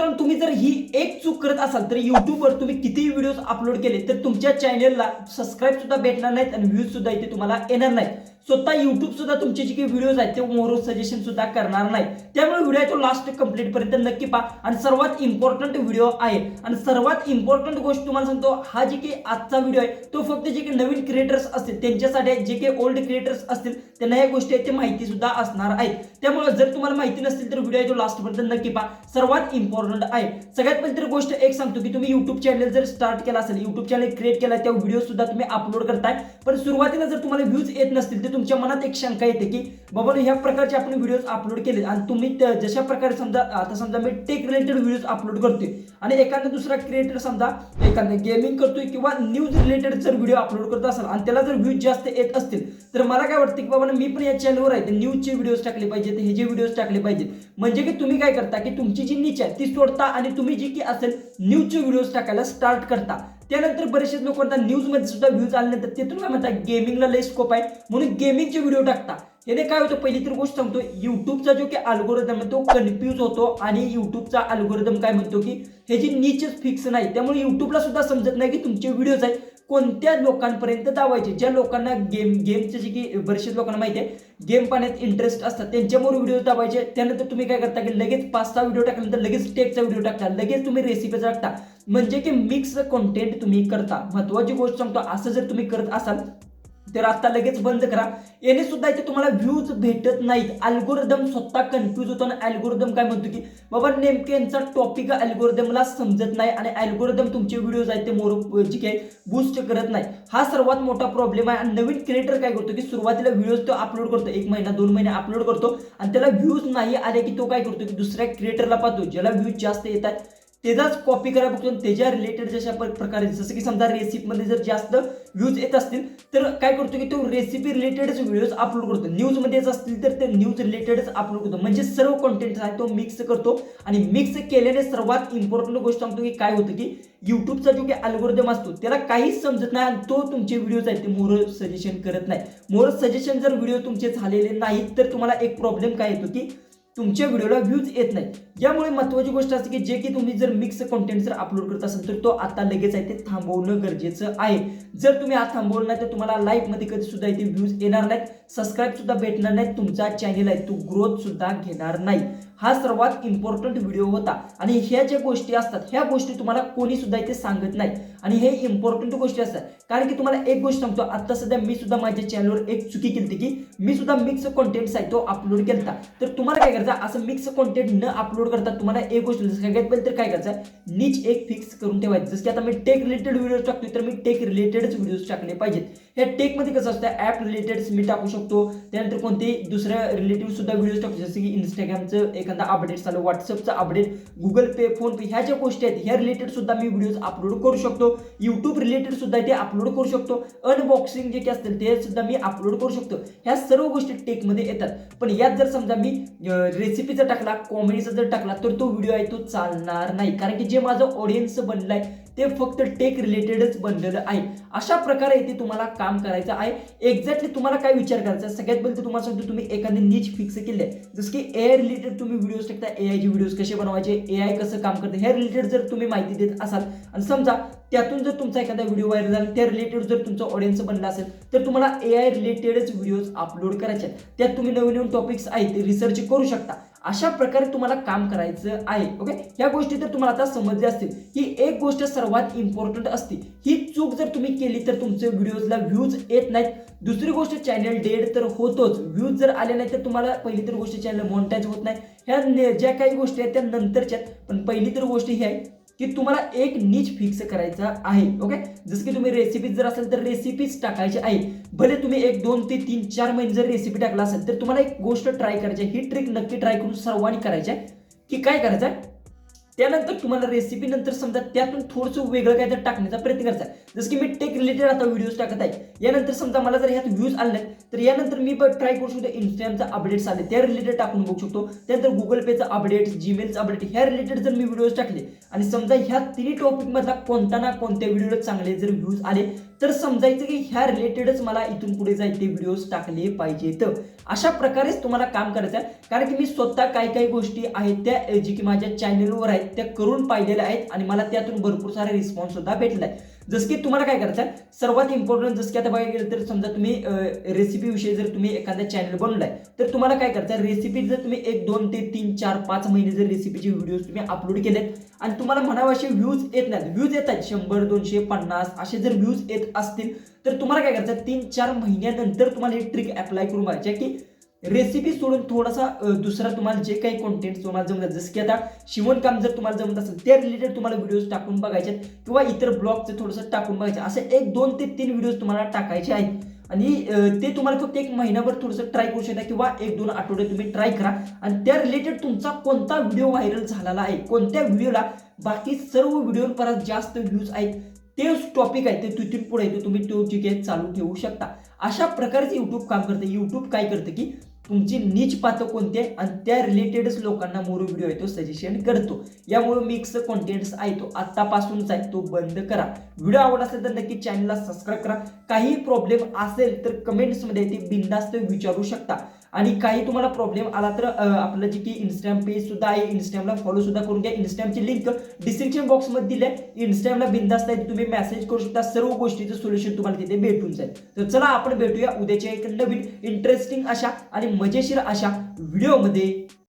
मित्रांनो तुम्ही जर ही एक चूक करत असाल तर युट्यूबवर तुम्ही कितीही व्हिडिओज अपलोड केले तर तुमच्या चॅनलला सबस्क्राईब सुद्धा भेटणार नाहीत आणि व्ह्यूज सुद्धा इथे तुम्हाला येणार नाहीत। स्वतः युट्यूब सुद्धा तुमचे जे काही व्हिडिओज आहेत ते मोर सजेशन सुद्धा करणार नाही। त्यामुळे व्हिडिओ तो लास्ट कंप्लीट पर्यंत नक्की पहा आणि सर्वात इम्पॉर्टंट व्हिडिओ आहे आणि सर्वात इम्पॉर्टंट गोष्ट तुम्हाला सांगतो, हा जे काही आजचा व्हिडिओ आहे तो फक्त जे काही नवीन क्रिएटर्स असतील त्यांच्यासाठी, जे काही ओल्ड क्रिएटर्स असतील त्यांना या गोष्टी आहेत ते माहिती सुद्धा असणार आहेत। त्यामुळे जर तुम्हाला माहिती नसतील तर व्हिडिओ तो लास्ट पर्यंत नक्की पहा, सर्वात इम्पॉर्टंट आहे। सगळ्यात पहिली तर गोष्ट एक सांगतो की तुम्ही युट्यूब चॅनल जर स्टार्ट केला असेल, युट्यूब चॅनल क्रिएट केला, त्या व्हिडिओ सुद्धा तुम्ही अपलोड करताय, पण सुरुवातीला जर तुम्हाला व्ह्यूज येत नसतील तर तुमच्या मनात एक शंका येते की बाबा ह्या प्रकारचे आपण व्हिडिओज अपलोड केले आणि तुम्ही जशा प्रकारे समजा me tech related videos upload करतोय आणि एखादा दुसरा क्रिएटर समजा एखादा गेमिंग करतोय किंवा न्यूज रिलेटेड जर व्हिडिओ अपलोड करत असेल आणि त्याला जर व्ह्यूज जास्त येत असतील तर मला काय वाटतं की बाबा मी पण या चॅनलवर आहे न्यूजचे व्हिडिओज टाकले पाहिजेत, हे जे व्हिडिओज टाकले पाहिजेत। म्हणजे की तुम्ही काय करता की तुमची जी नीच आहे ती सोडता आणि तुम्ही जी की असेल न्यूजचे व्हिडिओज टाकायला स्टार्ट करता। त्यानंतर बरेचसे लोक म्हणतात न्यूज मध्ये सुद्धा व्ह्यूज आल्यानंतर ते तुम्ही म्हणता गेमिंगला लय स्कोप आहे म्हणून गेमिंगचे व्हिडिओ टाकता। याने काय होतं, पहिली तर गोष्ट सांगतो, युट्यूबचा जो की अल्गोरिदम आहे तो कन्फ्यूज होतो आणि युट्यूबचा अल्गोरिदम काय म्हणतो की हे जी नीचच फिक्स नाही, त्यामुळे युट्यूबला सुद्धा समजत नाही की तुमचे व्हिडिओज आहेत कोणत्या लोकांपर्यंत दावायचे। ज्या लोकांना गेमचे जे की बरेचसे लोकांना माहिती आहे गेम पाहण्यात इंटरेस्ट असतात त्यांच्यामुळे व्हिडिओ दाबायचे। त्यानंतर तुम्ही काय करता की लगेच 5-6 व्हिडिओ टाकल्यानंतर लगेच टेकचा व्हिडिओ टाकता, लगेच तुम्ही रेसिपीचा टाकता, म्हणजे की मिक्स कंटेंट तुम्ही करता। महत्वाची गोष्ट सांगतो, असं जर तुम्ही करत असाल तर आता लगेच बंद करा, याने सुद्धा इथे तुम्हाला व्ह्यूज भेटत नाहीत। अल्गोरिदम स्वतः कन्फ्यूज होतो आणि अल्गोरिदम काय म्हणतो की बाबा नेमके यांचा टॉपिक अल्गोरिदमला समजत नाही आणि अल्गोरिदम तुमचे व्हिडिओज आहेत ते मोर जे काही बूस्ट करत नाही। हा सर्वात मोठा प्रॉब्लेम आहे। आणि नवीन क्रिएटर काय करतो की सुरुवातीला व्हिडिओज तो अपलोड करतो, 1 महिना 2 महिने अपलोड करतो आणि त्याला व्ह्यूज नाही आले की तो काय करतो की दुसऱ्या क्रिएटरला पाहतो ज्याला व्ह्यूज जास्त येतात त्याचाच कॉपी करा बघतो, त्याच्या रिलेटेड जशा प्रकारे, जसं की समजा रेसिपीमध्ये जर जास्त व्ह्यूज येत असतील तर काय करतो की तो रेसिपी रिलेटेडच व्हिडिओज अपलोड करतो, न्यूजमध्येच असतील तर ते न्यूज रिलेटेडच अपलोड करतो, म्हणजे सर्व कॉन्टेंट आहे तो मिक्स करतो। आणि मिक्स केल्याने सर्वात इम्पॉर्टंट गोष्ट सांगतो की काय होतं की युट्यूबचा जो काही अल्गोरिदम असतो त्याला काहीच समजत नाही आणि तो तुमचे व्हिडिओज आहेत ते मोर सजेशन करत नाही। मोर सजेशन जर व्हिडिओ तुमचे झालेले नाहीत तर तुम्हाला एक प्रॉब्लेम काय येतो की तुमच्या व्हिडिओला व्ह्यूज येत नाही। यामुळे महत्त्वाची गोष्ट असते की जे की तुम्ही जर मिक्स कंटेंट जर अपलोड करत असाल तर तो आता लगेच आहे ते थांबवणं गरजेचं आहे। जर तुम्ही आज थांबवलं नाही तर तुम्हाला लाईव्ह मध्ये कधी सुद्धा इथे व्ह्यूज येणार नाहीत, सबस्क्राईब सुद्धा भेटणार नाहीत, तुमचा चॅनल आहे तो ग्रोथ सुद्धा घेणार नाही। हा सर्वात इम्पॉर्टंट व्हिडिओ होता आणि ह्या ज्या गोष्टी असतात ह्या गोष्टी तुम्हाला कोणी सुद्धा इथे सांगत नाही आणि हे इम्पॉर्टंट गोष्टी असतात। कारण की तुम्हाला एक गोष्ट सांगतो, आता सध्या मी सुद्धा माझ्या चॅनलवर एक चुकी केली की मी सुद्धा मिक्स कंटेंट आहे तो अपलोड केला, तर तुम्हाला काय करायचं असं मिक्स कंटेंट न अपलोड करता तुम्हाला एक गोष्ट सगळ्यात पहिले तर काय करायचं नीच एक फिक्स करून ठेवायचं। जसं की आता मी टेक रिलेटेड व्हिडिओज टाकतोय तर मी टेक रिलेटेडच व्हिडिओज टाकले पाहिजेत। ह्या टेक मध्ये कसं असतं ऍप रिलेटेड मी टाकू शकतो, त्यानंतर कोणतेही दुसऱ्या रिलेटिव्ह सुद्धा व्हिडिओज टाकू, जसं की इंस्टाग्रामचं एखादा अपडेट झालं, व्हॉट्सअपचं अपडेट, गुगल पे, फोन पे, ह्या ज्या गोष्टी आहेत ह्या रिलेटेड सुद्धा मी व्हिडिओज अपलोड करू शकतो। युट्यूब रिलेटेड सुद्धा ते अपलोड करू शकतो, अनबॉक्सिंग जे काही असतील ते सुद्धा मी अपलोड करू शकतो। ह्या सर्व गोष्टी टेक मध्ये येतात। पण यात जर समजा मी रेसिपीचा टाकला, कॉमेडीचा जर टाकला तर तो व्हिडिओ आहे तो चालणार नाही, कारण की जे माझं ऑडियन्स बनलंय ते फक्त टेक रिलेटेडच बनलेलं आहे। अशा प्रकारे इथे तुम्हाला काम करायचं आहे। एक्झॅक्टली तुम्हाला काय विचार करायचा, सगळ्यात पहिले तुम्हाला सांगतो तुम्ही एखादी नीच फिक्स केली आहे, जसं की एआय रिलेटेड तुम्ही व्हिडिओज टाकता, एआयचे व्हिडिओज कसे बनवायचे, एआय कसं काम करते ह्या रिलेटेड जर तुम्ही माहिती देत असाल आणि समजा त्यातून जर तुमचा एखादा व्हिडिओ व्हायरल झाला त्या रिलेटेड जर तुमचा ऑडियन्स बनला असेल तर तुम्हाला एआय रिलेटेडच व्हिडिओज अपलोड करायचे आहेत। त्यात तुम्ही नवीन नवीन टॉपिक्स आहेत ते रिसर्च करू शकता। अशा प्रकारे तुम्हाला काम करायचं आहे। ओके, ह्या गोष्टी तर तुम्हाला आता समजल्या असतील। ही एक गोष्ट सर्वात इम्पॉर्टंट असते, ही चूक जर तुम्ही केली तर तुमचे व्हिडिओजला व्ह्यूज येत नाहीत। दुसरी गोष्ट चॅनल डेड तर होतोच, व्ह्यूज जर आले नाही तर तुम्हाला पहिली तर गोष्ट चॅनल मॉनिटाईज होत नाही। ह्या ज्या काही गोष्टी आहेत त्या नंतरच्या, पण पहिली तर गोष्ट ही आहे की तुम्हाला एक नीच फिक्स करायचा आहे। ओके, जसं की तुम्ही रेसिपीज जर असेल तर रेसिपीज टाकायची आहे। भले तुम्ही 1 2 ते 3 4 महिने जर रेसिपी टाकला असेल तर तुम्हाला एक गोष्ट ट्राय करायची आहे, ही ट्रिक नक्की ट्राय करून सर्वांनी करायची आहे की काय करायचं आहे त्यानंतर तुम्हाला रेसिपी नंतर समजा त्यातून थोडंसं वेगळं काहीतरी टाकण्याचा प्रयत्न करायचा आहे। जसं की मी टेक रिलेटेड आता व्हिडिओज टाकत आहे, यानंतर समजा मला जर ह्यात व्ह्यूज आले नाहीत तर यानंतर मी ट्राय करू शकतो इंस्टाग्रामचा अपडेट्स आले त्या रिलेटेड टाकून बघू शकतो. त्यानंतर गुगल पेचा अपडेट, जीमेलचा अपडेट ह्या रिलेटेड जर मी व्हिडिओज टाकले आणि समजा ह्या तिन्ही टॉपिक मधला कोणता ना कोणत्या व्हिडिओला चांगले जर व्ह्यूज आले तर समजायचं की ह्या रिलेटेडच मला इथून पुढे जायचे व्हिडिओज टाकले पाहिजेत. अशा प्रकारेच तुम्हाला काम करायचं आहे. कारण की मी स्वतः काही गोष्टी आहेत त्या जी की माझ्या चॅनलवर आहेत त्या करून पाहिलेल्या आहेत आणि मला त्यातून भरपूर सारा रिस्पॉन्स सुद्धा भेटला आहे. जसं की तुम्हाला काय करायचं आहे, सर्वात इम्पॉर्टंट जसं की आता बघायला गेलं तर समजा तुम्ही रेसिपी विषयी जर तुम्ही एखादा चॅनल बनवलाय तर तुम्हाला काय करायचं आहे, रेसिपी जर तुम्ही 1 2 ते 3 4 5 महिने जर रेसिपीचे व्हिडिओज तुम्ही अपलोड केलेत आणि तुम्हाला म्हणावं असे व्ह्यूज येत नाहीत, व्ह्यूज येत आहेत 100 250 असे जर व्ह्यूज येत असतील तर तुम्हाला काय करायचं 3-4 महिन्यानंतर तुम्हाला ही ट्रिक अप्लाय करून बघायची आहे की रेसिपी सोडून थोडासा दुसरा तुम्हाला जे काही कॉन्टेंट तुम्हाला जमतात, जसं की आता शिवणकाम जर तुम्हाला जमत असेल त्या रिलेटेड तुम्हाला व्हिडिओज टाकून बघायचे किंवा इतर ब्लॉगचे थोडंसं टाकून बघायचे. असे 1 2 ते 3 व्हिडिओज तुम्हाला टाकायचे आहेत आणि ते तुम्हाला फक्त 1 महिनाभर थोडंसं ट्राय करू शकता किंवा 1-2 आठवडे तुम्ही ट्राय करा आणि त्या रिलेटेड तुमचा कोणता व्हिडिओ व्हायरल झालेला आहे, कोणत्या व्हिडिओला बाकी सर्व व्हिडिओवर जास्त व्ह्यूज आहेत ते टॉपिक आहे ते तिथून पुढे तुम्ही तो जे काही चालू ठेवू शकता. अशा प्रकारचे युट्यूब काम करते. युट्यूब काय करतं की तुमची नीच पातं कोणते आणि त्या रिलेटेडच लोकांना मोर व्हिडिओ आहे तो सजेशन करतो. यामुळे मिक्स कॉन्टेंट्स आहे तो आतापासूनच आहे तो बंद करा. व्हिडिओ आवडला असेल तर नक्की चॅनलला सबस्क्राईब करा. काही प्रॉब्लेम असेल तर कमेंट्समध्ये ते बिनधास्त विचारू शकता आणि काही तुम्हाला प्रॉब्लेम आला तर आपलं जे की इंस्टाग्राम पेज सुद्धा आहे, इंस्टाग्रामला फॉलो सुद्धा करून घ्या. इंस्टाग्रामची लिंक डिस्क्रिप्शन बॉक्समध्ये दिली आहे. इंस्टाग्रामला बिनधास्त आहे तुम्ही मेसेज करू शकता. सर्व गोष्टीचं सोल्युशन तुम्हाला तिथे भेटून जाईल. तर चला आपण भेटूया उद्याच्या एक नवीन इंटरेस्टिंग अशा आणि मजेशीर अशा व्हिडिओमध्ये.